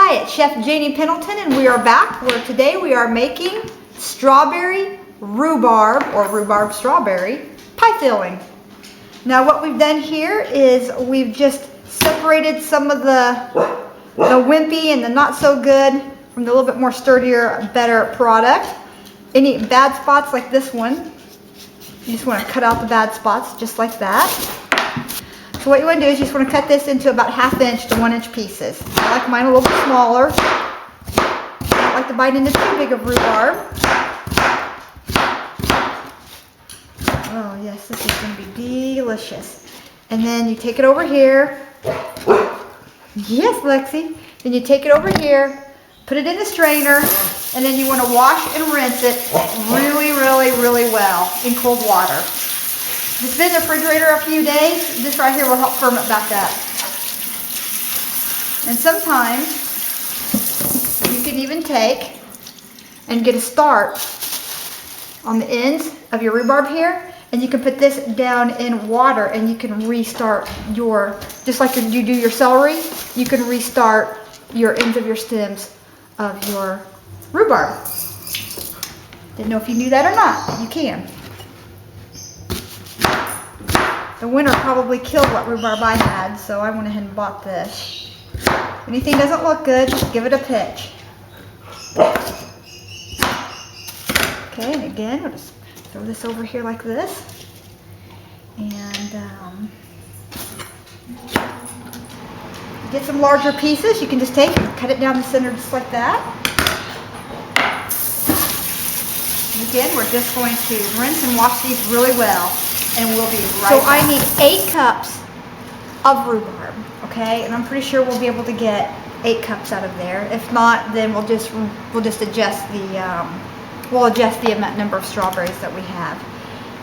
Hi, it's Chef Janie Pendleton and we are back where today we are making strawberry rhubarb or rhubarb strawberry pie filling. Now what we've done here is we've just separated some of the wimpy and the not so good from the little bit more sturdier, better product. Any bad spots like this one, you just want to cut out the bad spots just like that. So what you want to do is you just want to cut this into about 1/2 inch to 1 inch pieces. I like mine a little bit smaller. I don't like to bite into too big of rhubarb. Oh yes, this is going to be delicious. And then you take it over here. Yes, Lexi. Then you take it over here, put it in the strainer, and then you want to wash and rinse it really, really, really well in cold water. If it's been in the refrigerator a few days, this right here will help firm it back up. And sometimes you can even take and get a start on the ends of your rhubarb here, and you can put this down in water and you can restart your, just like you do your celery, you can restart your ends of your stems of your rhubarb. Didn't know if you knew that or not, you can. The winter probably killed what rhubarb I had, so I went ahead and bought this. If anything doesn't look good, just give it a pitch. Okay, and again, we'll just throw this over here like this. And get some larger pieces. You can just take and cut it down the center just like that. And again, we're just going to rinse and wash these really well. And we'll be right back. So I need 8 cups of rhubarb, okay? And I'm pretty sure we'll be able to get 8 cups out of there. If not, then we'll just adjust the amount number of strawberries that we have.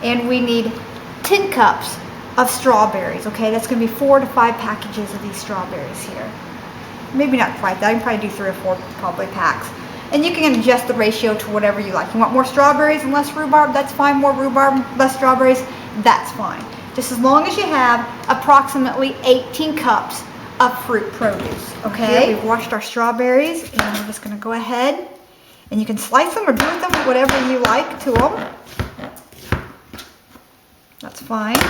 And we need 10 cups of strawberries, okay? That's going to be 4 to 5 packages of these strawberries here. Maybe not quite that. I can probably do 3 or 4 probably packs. And you can adjust the ratio to whatever you like. You want more strawberries and less rhubarb? That's fine. More rhubarb, less strawberries? That's fine. Just as long as you have approximately 18 cups of fruit produce, okay? Here we've washed our strawberries and we're just going to go ahead and you can slice them or do with them whatever you like to them. That's fine.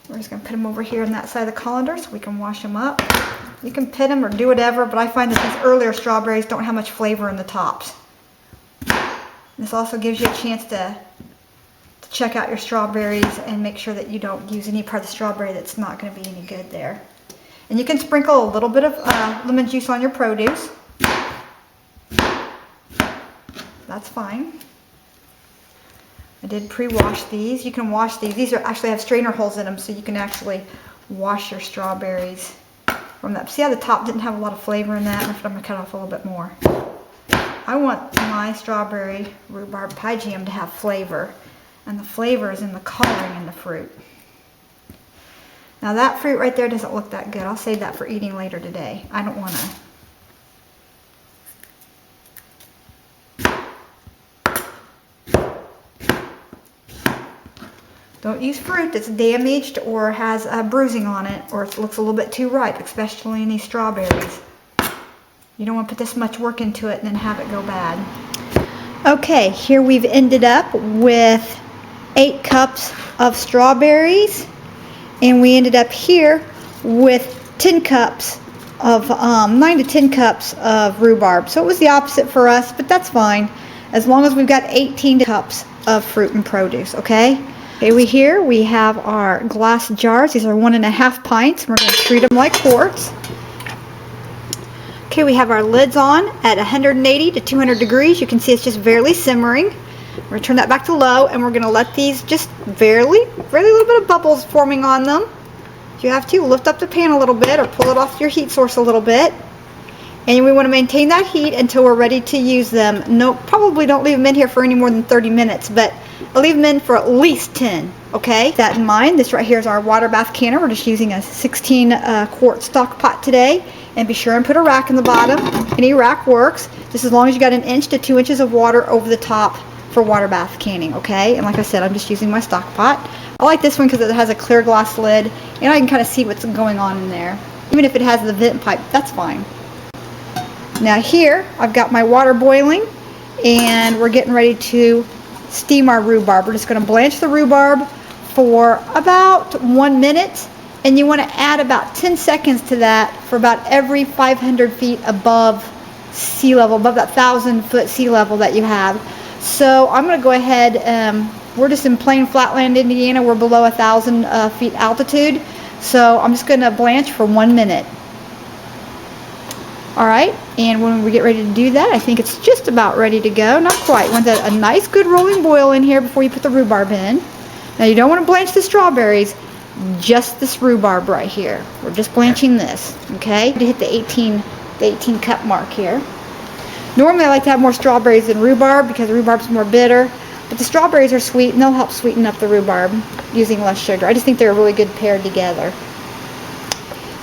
We're just going to put them over here on that side of the colander so we can wash them up. You can pit them or do whatever, but I find that these earlier strawberries don't have much flavor in the tops. This also gives you a chance to check out your strawberries and make sure that you don't use any part of the strawberry that's not going to be any good there. And you can sprinkle a little bit of lemon juice on your produce. That's fine. I did pre-wash these. You can wash these. These actually have strainer holes in them, so you can actually wash your strawberries from that. See how the top didn't have a lot of flavor in that? I'm going to cut off a little bit more. I want my strawberry rhubarb pie jam to have flavor. And the flavor is in the coloring in the fruit. Now that fruit right there doesn't look that good. I'll save that for eating later today. I don't want to. Don't use fruit that's damaged or has bruising on it or it looks a little bit too ripe, especially in these strawberries. You don't want to put this much work into it and then have it go bad. Okay, here we've ended up with 8 cups of strawberries, and we ended up here with 10 cups of 9 to 10 cups of rhubarb. So it was the opposite for us, but that's fine as long as we've got 18 cups of fruit and produce. Okay, we have our glass jars. These are 1.5 pints. We're going to treat them like quarts. Okay, we have our lids on at 180 to 200 degrees. You can see it's just barely simmering. We're going to turn that back to low, and we're going to let these just really little bit of bubbles forming on them. If you have to, lift up the pan a little bit or pull it off your heat source a little bit. And we want to maintain that heat until we're ready to use them. No, probably don't leave them in here for any more than 30 minutes, but I'll leave them in for at least 10, okay? With that in mind, this right here is our water bath canner. We're just using a 16 quart stock pot today. And be sure and put a rack in the bottom. Any rack works, just as long as you got 1 inch to 2 inches of water over the top for water bath canning, okay? And like I said, I'm just using my stock pot. I like this one because it has a clear glass lid and I can kind of see what's going on in there. Even if it has the vent pipe, that's fine. Now here, I've got my water boiling, and we're getting ready to steam our rhubarb. We're just going to blanch the rhubarb for about 1 minute, and you want to add about 10 seconds to that for about every 500 feet above sea level, above that 1,000-foot sea level that you have. So I'm going to go ahead, we're just in plain flatland, Indiana. We're below 1,000 feet altitude. So I'm just going to blanch for 1 minute. Alright, and when we get ready to do that, I think it's just about ready to go. Not quite. You want a nice good rolling boil in here before you put the rhubarb in. Now you don't want to blanch the strawberries, just this rhubarb right here. We're just blanching this, okay? To hit the 18 cup mark here. Normally I like to have more strawberries than rhubarb because rhubarb's more bitter, but the strawberries are sweet and they'll help sweeten up the rhubarb using less sugar. I just think they're a really good pair together.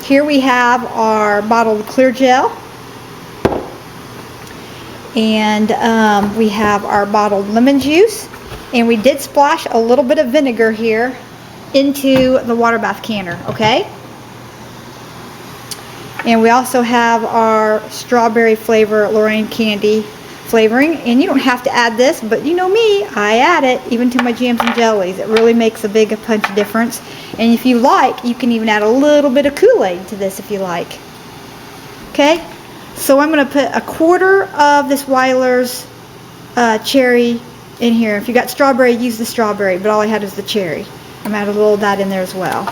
Here we have our bottled clear gel, and we have our bottled lemon juice, and we did splash a little bit of vinegar here into the water bath canner, okay? And we also have our strawberry flavor Lorraine candy flavoring, and you don't have to add this, but you know me, I add it even to my jams and jellies. It really makes a big punch difference. And if you like, you can even add a little bit of Kool-Aid to this if you like. Okay, so I'm going to put a quarter of this Weiler's cherry in here. If you got strawberry, use the strawberry, but all I had is the cherry. I'm adding a little of that in there as well.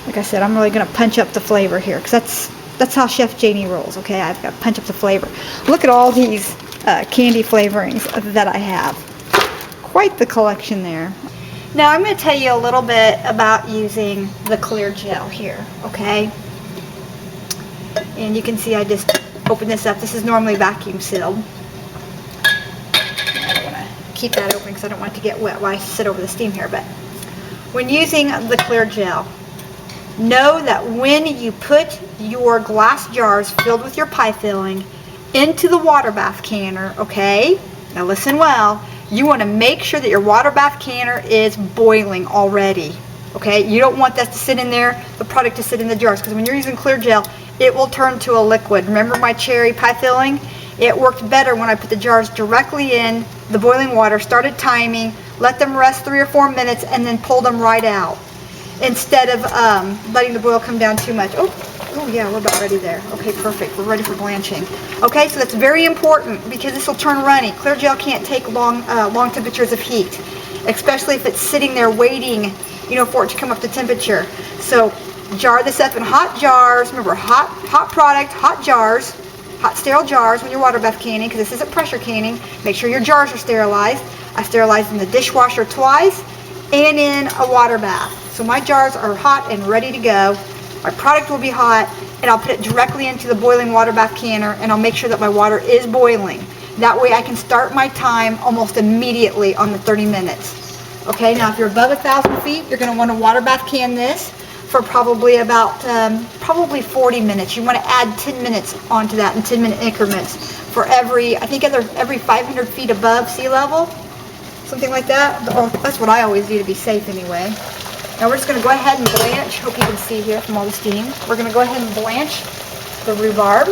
Like I said, I'm really going to punch up the flavor here because that's how Chef Janie rolls, okay? I've got to punch up the flavor. Look at all these candy flavorings that I have. Quite the collection there. Now I'm going to tell you a little bit about using the clear gel here, okay? And you can see I just opened this up. This is normally vacuum sealed. I don't want to keep that open because I don't want it to get wet while I sit over the steam here. But when using the clear gel, know that when you put your glass jars filled with your pie filling into the water bath canner, okay? Now listen well. You want to make sure that your water bath canner is boiling already, okay? You don't want that to sit in there, the product to sit in the jars, because when you're using clear gel, it will turn to a liquid. Remember my cherry pie filling? It worked better when I put the jars directly in the boiling water, started timing, let them rest 3 or 4 minutes, and then pull them right out, instead of letting the boil come down too much. Oh yeah, we're about ready there. Okay, perfect. We're ready for blanching. Okay, so that's very important because this will turn runny. Clear gel can't take long temperatures of heat, especially if it's sitting there waiting, you know, for it to come up to temperature. So jar this up in hot jars. Remember, hot product, hot jars, hot sterile jars when you're water bath canning, because this isn't pressure canning. Make sure your jars are sterilized. I sterilized in the dishwasher twice and in a water bath. So my jars are hot and ready to go. My product will be hot, and I'll put it directly into the boiling water bath canner, and I'll make sure that my water is boiling. That way I can start my time almost immediately on the 30 minutes. Okay, now if you're above 1,000 feet, you're going to want to water bath can this for probably about 40 minutes. You want to add 10 minutes onto that in 10-minute increments for every 500 feet above sea level, something like that. Oh, that's what I always do to be safe anyway. Now we're just going to go ahead and blanch. Hope you can see here from all the steam. We're going to go ahead and blanch the rhubarb.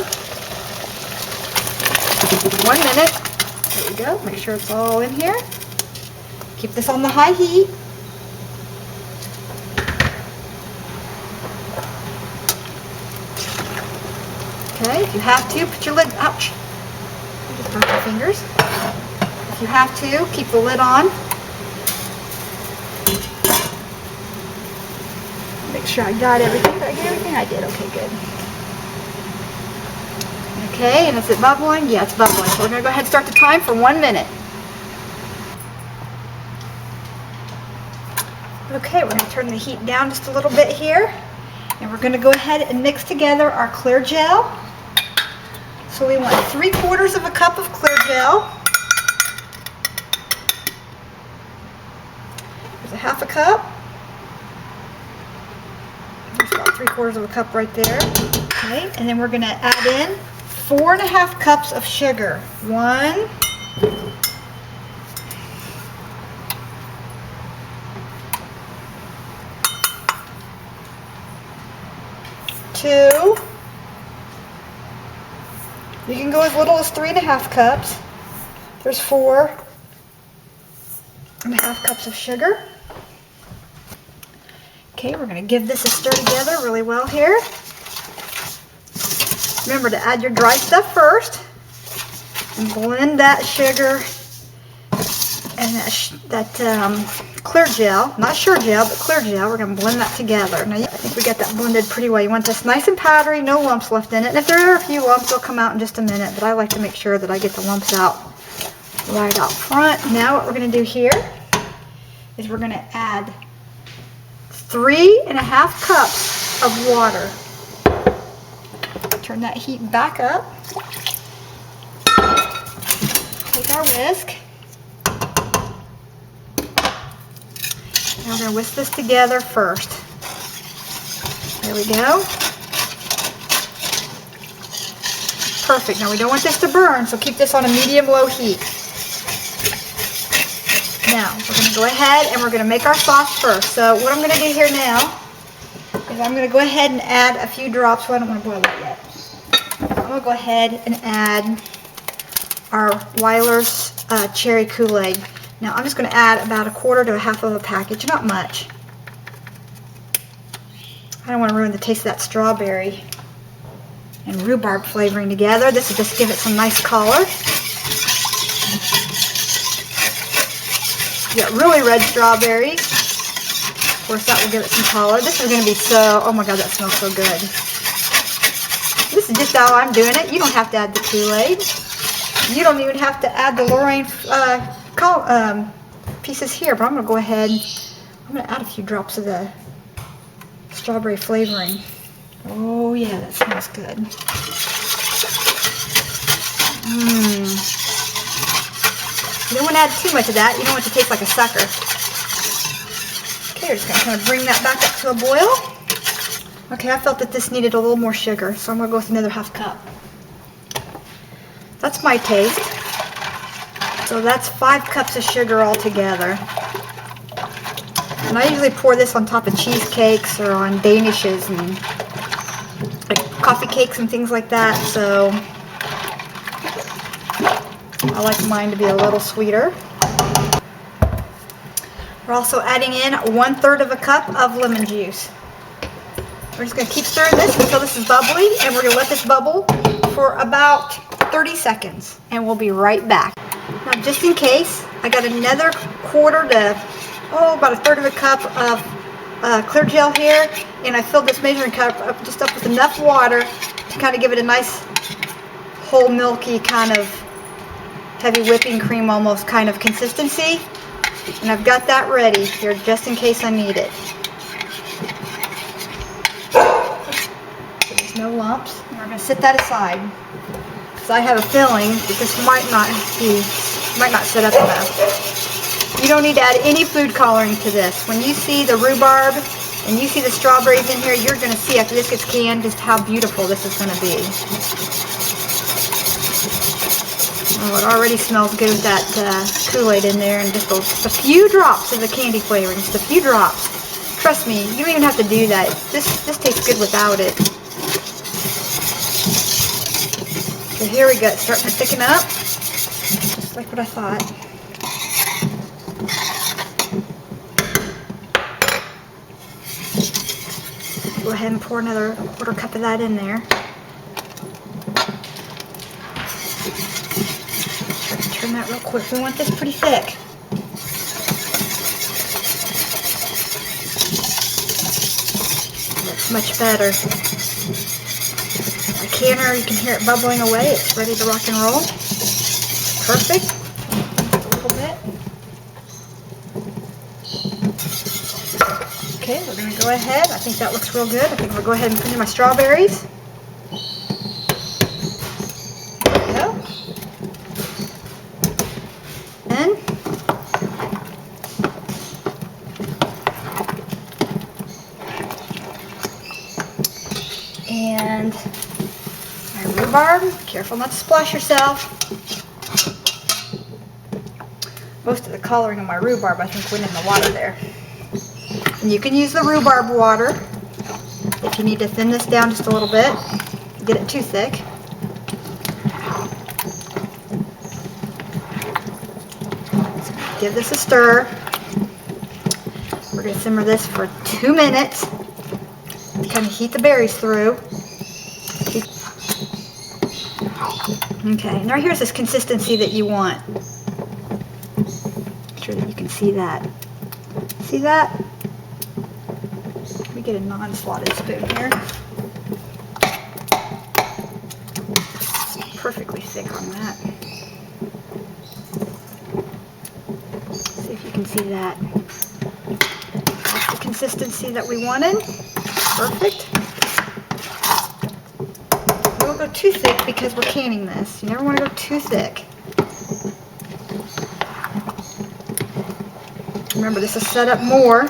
1 minute. There we go. Make sure it's all in here. Keep this on the high heat. Okay, if you have to, put your lid, ouch. You just broke your fingers. If you have to, keep the lid on. Make sure I got everything. Did I get everything? I did. Okay, good. Okay, and is it bubbling? Yeah, it's bubbling. So we're going to go ahead and start the time for 1 minute. Okay, we're going to turn the heat down just a little bit here. And we're going to go ahead and mix together our clear gel. So we want 3/4 of a cup of clear gel. There's a 1/2 cup. There's about 3/4 of a cup right there. Okay, and then we're going to add in 4 1/2 cups of sugar. 1, 2, You can go as little as 3½ cups. There's 4½ cups of sugar. Okay, we're going to give this a stir together really well here. Remember to add your dry stuff first. And blend that sugar and that clear gel, not sure gel, but clear gel. We're going to blend that together. Now, I think we got that blended pretty well. You want this nice and powdery, no lumps left in it. And if there are a few lumps, they'll come out in just a minute. But I like to make sure that I get the lumps out right out front. Now what we're going to do here is we're going to add 3½ cups of water. Turn that heat back up. Take our whisk. Now we're going to whisk this together first. There we go. Perfect. Now we don't want this to burn, so keep this on a medium-low heat. Now we're going to go ahead and we're going to make our sauce first. So what I'm going to do here now is I'm going to go ahead and add a few drops. Well, I don't want to boil it yet. I'm going to go ahead and add our Weiler's cherry Kool-Aid. Now I'm just going to add about 1/4 to 1/2 of a package, not much. I don't want to ruin the taste of that strawberry and rhubarb flavoring together. This will just give it some nice color. You got really red strawberries. Of course, that will give it some color. This is going to be so, oh my God, that smells so good. This is just how I'm doing it. You don't have to add the Kool-Aid. You don't even have to add the Lorraine pieces here, but I'm going to go ahead, I'm going to add a few drops of the strawberry flavoring. Oh yeah, that smells good. You don't want to add too much of that. You don't want it to taste like a sucker. Okay, we're just going to kind of bring that back up to a boil. Okay, I felt that this needed a little more sugar, so I'm going to go with another 1/2 cup. That's my taste. So that's 5 cups of sugar altogether. And I usually pour this on top of cheesecakes or on danishes and like coffee cakes and things like that. So I like mine to be a little sweeter. We're also adding in 1/3 of a cup of lemon juice. We're just going to keep stirring this until this is bubbly, and we're going to let this bubble for about 30 seconds, and we'll be right back. Now, just in case, I got another 1/4 to, about 1/3 of a cup of clear gel here, and I filled this measuring cup up with enough water to kind of give it a nice whole milky kind of heavy whipping cream almost kind of consistency. And I've got that ready here just in case I need it. So there's no lumps. And we're going to set that aside. Because I have a feeling that this might not set up enough. You don't need to add any food coloring to this. When you see the rhubarb and you see the strawberries in here, you're going to see after this gets canned just how beautiful this is going to be. Oh, it already smells good with that Kool-Aid in there, and just a few drops of the candy flavoring, just a few drops. Trust me, you don't even have to do that. This tastes good without it. So here we go, it's starting to thicken up, just like what I thought. Go ahead and pour another 1/4 cup of that in there. Turn that real quick. We want this pretty thick. That's much better. A canner, you can hear it bubbling away. It's ready to rock and roll. Perfect. A little bit. Okay, we're going to go ahead. I think that looks real good. I think we'll go ahead and put in my strawberries. There we go. And my rhubarb. Careful not to splash yourself. Most of the coloring of my rhubarb, I think, went in the water there. And you can use the rhubarb water if you need to thin this down just a little bit. Get it too thick. give this a stir. We're going to simmer this for 2 minutes to kind of heat the berries through. Okay, and right here's this consistency that you want. Make sure that you can see that. See that? Let me get a non-slotted spoon here. Perfectly thick on that. See if you can see that. That's the consistency that we wanted. Perfect. We won't go too thick because we're canning this. You never want to go too thick. Remember, this is set up more.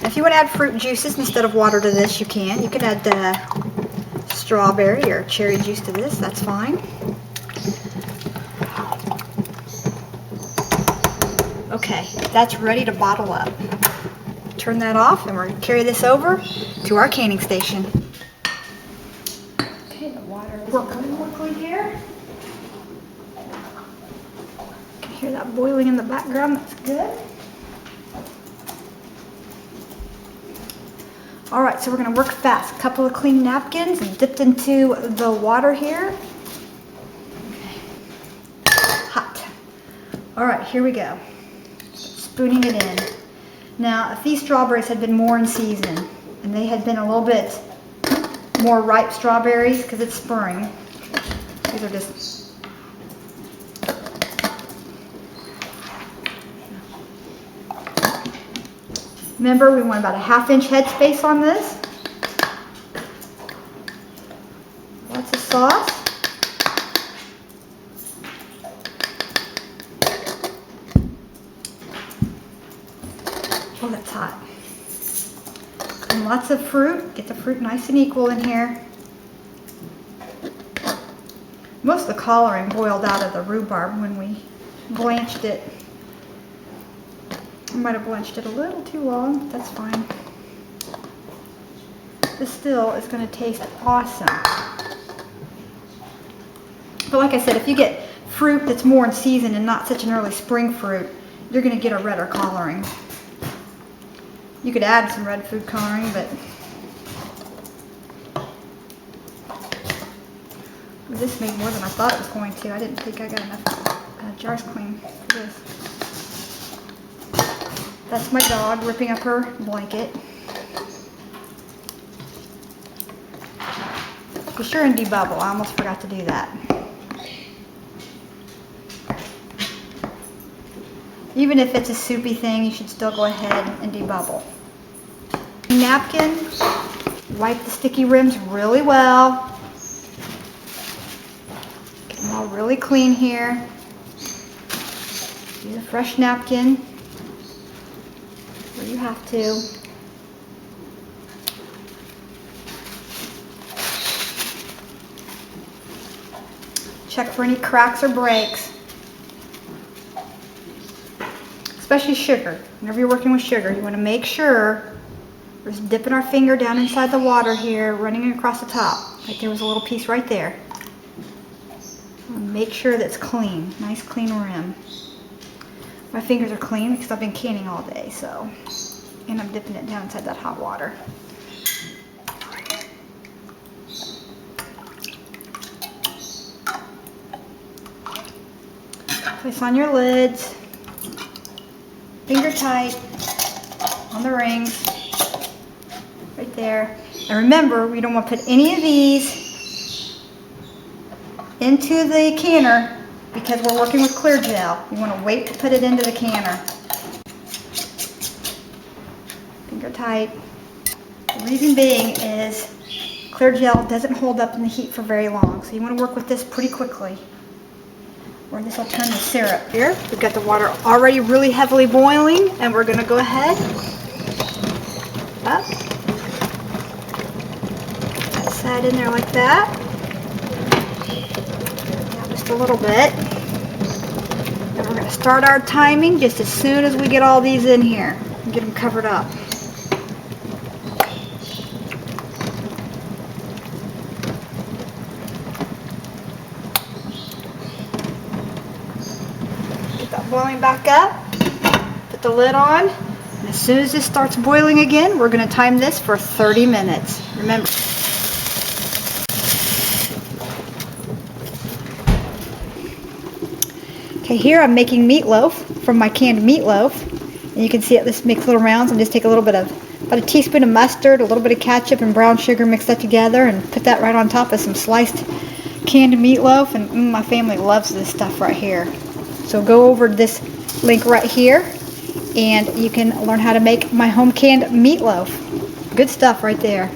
If you want to add fruit juices instead of water to this, you can. You can add strawberry or cherry juice to this. That's fine. Okay, that's ready to bottle up. Turn that off, and we're going to carry this over to our canning station. Okay, the water is working quickly here. You can hear that boiling in the background. That's good. All right, so we're going to work fast. A couple of clean napkins dipped into the water here. Okay. Hot. All right, here we go. Spooning it in. Now, if these strawberries had been more in season and they had been a little bit more ripe strawberries, because it's spring, these are just remember, we want about a 1/2 inch headspace on this. Lots of sauce. Oh, that's hot. And lots of fruit. Get the fruit nice and equal in here. Most of the coloring boiled out of the rhubarb when we blanched it. I might have blanched it a little too long. That's fine. This still is going to taste awesome. But like I said, if you get fruit that's more in season and not such an early spring fruit, you're going to get a redder coloring. You could add some red food coloring, but this made more than I thought it was going to. I didn't think I got enough jars clean for this. That's my dog ripping up her blanket. Be sure and debubble. I almost forgot to do that. Even if it's a soupy thing, you should still go ahead and debubble. Napkin, wipe the sticky rims really well. Get them all really clean here. Use a fresh napkin where you have to. Check for any cracks or breaks. Especially sugar. Whenever you're working with sugar, you want to make sure we're just dipping our finger down inside the water here, running it across the top. Like there was a little piece right there. Make sure that's clean. Nice clean rim. My fingers are clean because I've been canning all day, so. And I'm dipping it down inside that hot water. Place on your lids. Finger tight on the rings. Right there. And remember, we don't want to put any of these into the canner because we're working with clear gel. You want to wait to put it into the canner. Finger tight. The reason being is clear gel doesn't hold up in the heat for very long, so you want to work with this pretty quickly, or this will turn to syrup. Here, we've got the water already really heavily boiling, and we're going to go ahead up. That in there like that. Now just a little bit. Then we're going to start our timing just as soon as we get all these in here and get them covered up. Get that boiling back up. Put the lid on. And as soon as this starts boiling again, we're going to time this for 30 minutes. Remember. Okay, here I'm making meatloaf from my canned meatloaf. And you can see it, this makes little rounds, and just take a little bit of, about a teaspoon of mustard, a little bit of ketchup and brown sugar, mix that together and put that right on top of some sliced canned meatloaf. And my family loves this stuff right here. So go over to this link right here and you can learn how to make my home canned meatloaf. Good stuff right there.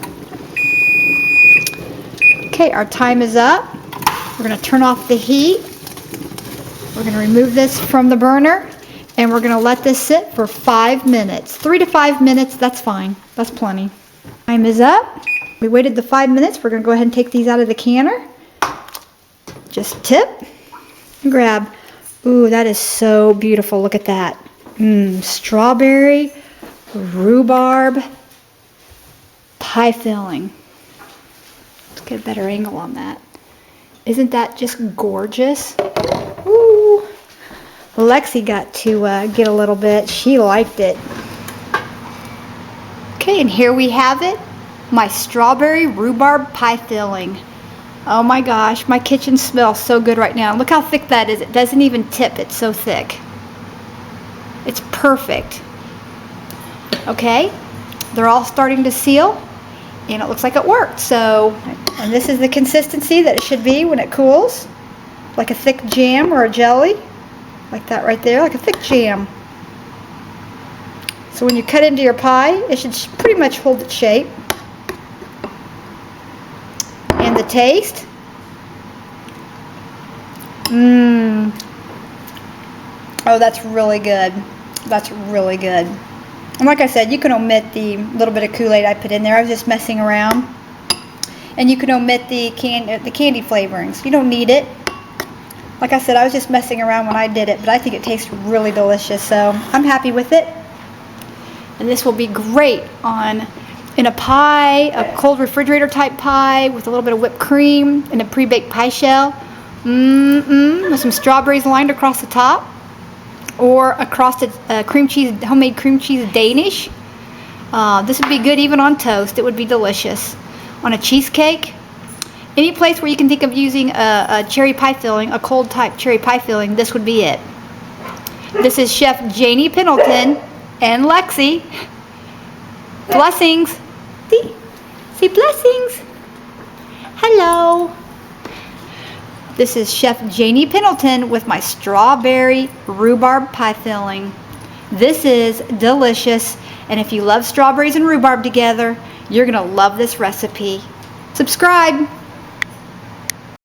Okay, our time is up. We're going to turn off the heat. We're going to remove this from the burner and we're going to let this sit for 5 minutes. 3 to 5 minutes, that's fine. That's plenty. Time is up. We waited the 5 minutes. We're going to go ahead and take these out of the canner. Just tip and grab. Ooh, that is so beautiful. Look at that. Strawberry, rhubarb, pie filling. Let's get a better angle on that. Isn't that just gorgeous? Ooh. Lexi got to get a little bit. She liked it. Okay, and here we have it. My strawberry rhubarb pie filling. Oh my gosh, my kitchen smells so good right now. Look how thick that is. It doesn't even tip. It's so thick. It's perfect. Okay, they're all starting to seal, and it looks like it worked. So, and this is the consistency that it should be when it cools. Like a thick jam or a jelly. Like that right there, like a thick jam. So when you cut into your pie, it should pretty much hold its shape. And the taste. Oh, that's really good. That's really good. And like I said, you can omit the little bit of Kool-Aid I put in there. I was just messing around. And you can omit the candy flavorings. You don't need it. Like I said, I was just messing around when I did it, but I think it tastes really delicious, so I'm happy with it. And this will be great in a pie, a cold refrigerator type pie with a little bit of whipped cream and a pre-baked pie shell. With some strawberries lined across the top, or a frosted homemade cream cheese Danish. This would be good even on toast. It would be delicious. On a cheesecake. Any place where you can think of using a cherry pie filling, a cold type cherry pie filling, this would be it. This is Chef Janie Pendleton and Lexi. Blessings. See blessings. Hello. This is Chef Janie Pendleton with my strawberry rhubarb pie filling. This is delicious, and if you love strawberries and rhubarb together, you're gonna love this recipe. Subscribe.